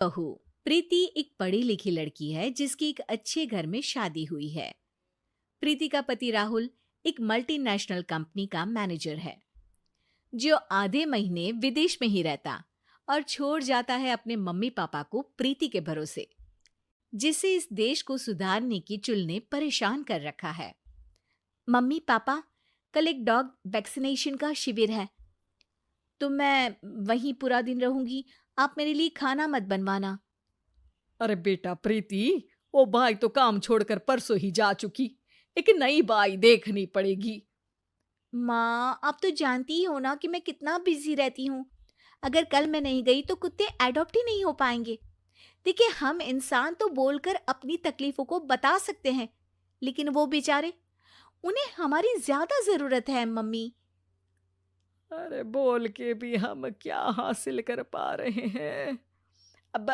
बहू प्रीति एक पढ़ी लिखी लड़की है जिसकी एक अच्छे घर में शादी हुई है। प्रीति का पति राहुल एक मल्टीनेशनल कंपनी का मैनेजर है जो आधे महीने विदेश में ही रहता और छोड़ जाता है अपने मम्मी पापा को प्रीति के भरोसे, जिसे इस देश को सुधारने की चुल ने परेशान कर रखा है। मम्मी पापा, कल एक डॉग वैक्सीनेशन का शिविर है तो मैं वहीं पूरा दिन रहूंगी। आप मेरे लिए खाना मत बनवाना। अरे बेटा प्रीति, वो बाई तो काम छोड़कर परसों ही जा चुकी। एक नई बाई देखनी पड़ेगी। माँ, आप तो जानती ही हो ना कि मैं कितना बिजी रहती हूँ। अगर कल मैं नहीं गई तो कुत्ते एडॉप्ट ही नहीं हो पाएंगे। देखिए, हम इंसान तो बोलकर अपनी तकलीफों को बता सकते हैं, लेकिन वो बेचारे, उन्हें हमारी ज्यादा जरूरत है मम्मी। अरे बोल के भी हम क्या हासिल कर पा रहे हैं। अब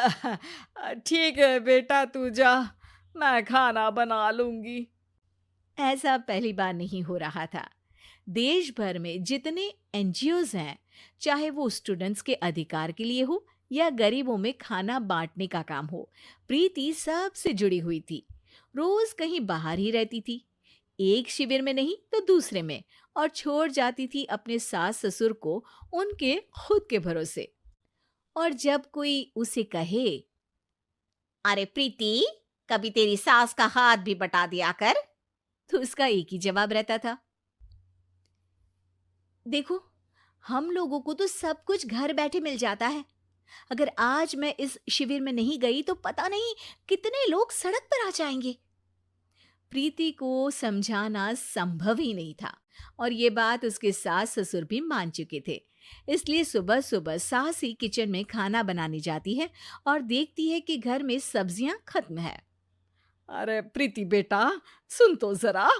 ठीक है बेटा, तू जा, मैं खाना बना लूंगी। ऐसा पहली बार नहीं हो रहा था। देश भर में जितने एनजीओज हैं, चाहे वो स्टूडेंट्स के अधिकार के लिए हो या गरीबों में खाना बांटने का काम हो, प्रीति सबसे जुड़ी हुई थी। रोज कहीं बाहर ही रहती थी, एक शिविर में नहीं तो दूसरे में, और छोड़ जाती थी अपने सास ससुर को उनके खुद के भरोसे। और जब कोई उसे कहे, अरे प्रीति, कभी तेरी सास का हाथ भी बटा दिया कर, तो उसका एक ही जवाब रहता था, देखो, हम लोगों को तो सब कुछ घर बैठे मिल जाता है। अगर आज मैं इस शिविर में नहीं गई तो पता नहीं कितने लोग सड़क पर आ जाएंगे। प्रीति को समझाना संभव ही नहीं था, और ये बात उसके सास ससुर भी मान चुके थे। इसलिए सुबह सुबह सास ही किचन में खाना बनाने जाती है और देखती है कि घर में सब्जियां खत्म है। अरे प्रीति बेटा, सुन तो जरा।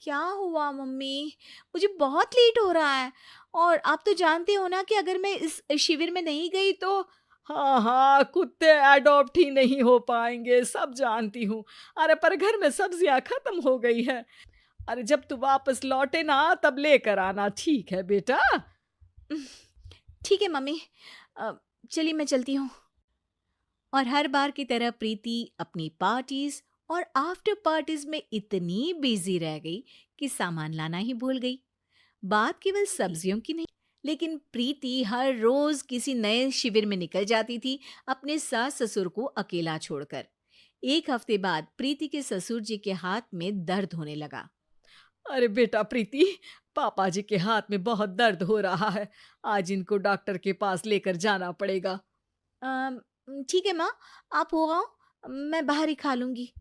क्या हुआ मम्मी? मुझे बहुत लेट हो रहा है, और आप तो जानते हो ना कि अगर मैं इस शिविर में नहीं गई तो। हाँ हाँ, कुत्ते एडॉप्ट ही नहीं हो पाएंगे, सब जानती हूँ। अरे पर घर में सब्जियां खत्म हो गई है। अरे जब तू वापस लौटे ना तब लेकर आना, ठीक है बेटा। ठीक है मम्मी, अ, चलिए मैं चलती हूँ। और हर बार की तरह प्रीति अपनी पार्टीज और आफ्टर पार्टीज में इतनी बिजी रह गई कि सामान लाना ही भूल गई। बात केवल सब्जियों की नहीं, लेकिन प्रीति हर रोज किसी नए शिविर में निकल जाती थी, अपने सास ससुर को अकेला छोड़कर। एक हफ्ते बाद प्रीति के ससुर जी के हाथ में दर्द होने लगा। अरे बेटा प्रीति, पापा जी के हाथ में बहुत दर्द हो रहा है। आज इनको डॉक्टर के पास लेकर जाना पड़ेगा। "अम, ठीक है माँ, आप हो आओ, मैं बाहर ही खा लूंगी।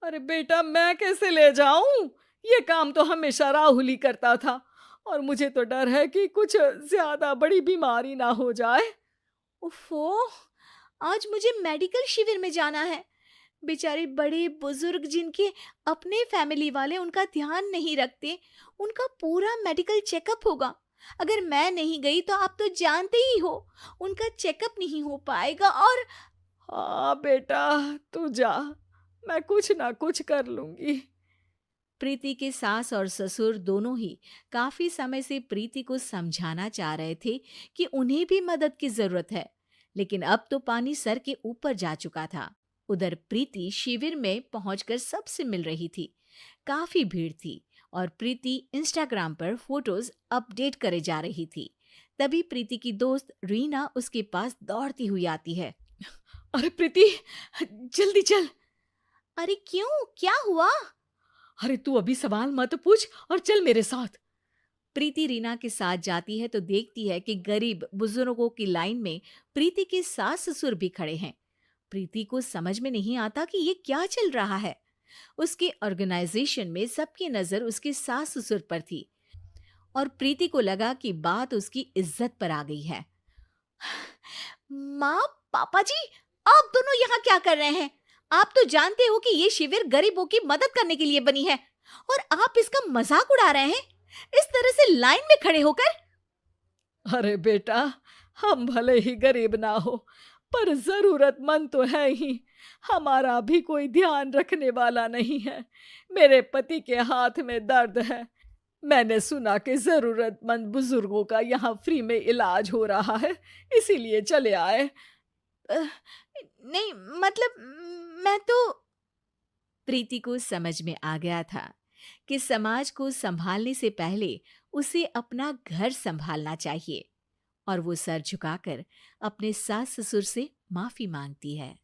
अरे बेटा, मैं कैसे ले जाऊं? ये काम तो हमेशा राहुल ही करता था, और मुझे तो डर है कि कुछ ज्यादा बड़ी बीमारी ना हो जाए। उफ़ो! आज मुझे मेडिकल शिविर में जाना है। बेचारे बड़े बुजुर्ग जिनके अपने फैमिली वाले उनका ध्यान नहीं रखते, उनका पूरा मेडिकल चेकअप होगा। अगर मैं नहीं गई तो आप तो जानते ही हो, उनका चेकअप नहीं हो पाएगा। और हाँ बेटा, तू जा, मैं कुछ ना कुछ कर लूंगी। प्रीति के सास और ससुर दोनों ही काफी समय से प्रीति को समझाना चाह रहे थे कि उन्हें भी मदद की जरूरत है, लेकिन अब तो पानी सर के ऊपर जा चुका था। उधर प्रीति शिविर में पहुंचकर सबसे मिल रही थी। काफी भीड़ थी और प्रीति इंस्टाग्राम पर फोटोज अपडेट करे जा रही थी। तभी प्रीति की दोस्त रीना उसके पास दौड़ती हुई आती है। अरे प्रीति, जल्दी चल। अरे क्यों, क्या हुआ? अरे तू अभी सवाल मत पूछ और चल मेरे साथ। प्रीति रीना के साथ जाती है तो देखती है कि गरीब बुजुर्गों की लाइन में प्रीति के सास ससुर भी खड़े हैं। प्रीति को समझ में नहीं आता कि ये क्या चल रहा है। उसके ऑर्गेनाइजेशन में सबकी नजर उसके सास ससुर पर थी, और प्रीति को लगा कि बात उसकी इज्जत पर आ गई है। माँ, पापा जी, आप दोनों यहाँ क्या कर रहे हैं? आप तो जानते हो कि ये शिविर गरीबों की मदद करने के लिए बनी है, और आप इसका मजाक उड़ा रहे हैं इस तरह से लाइन में खड़े होकर। अरे बेटा, हम भले ही गरीब ना हो, पर जरूरतमंद तो है ही। हमारा भी कोई ध्यान रखने वाला नहीं है। मेरे पति के हाथ में दर्द है। मैंने सुना कि जरूरतमंद बुजुर्गों का यहाँ फ्री में इलाज हो रहा है, इसीलिए चले आए। अ, नहीं, मतलब मैं तो। प्रीति को समझ में आ गया था कि समाज को संभालने से पहले उसे अपना घर संभालना चाहिए, और वो सर झुकाकर अपने सास ससुर से माफी मांगती है।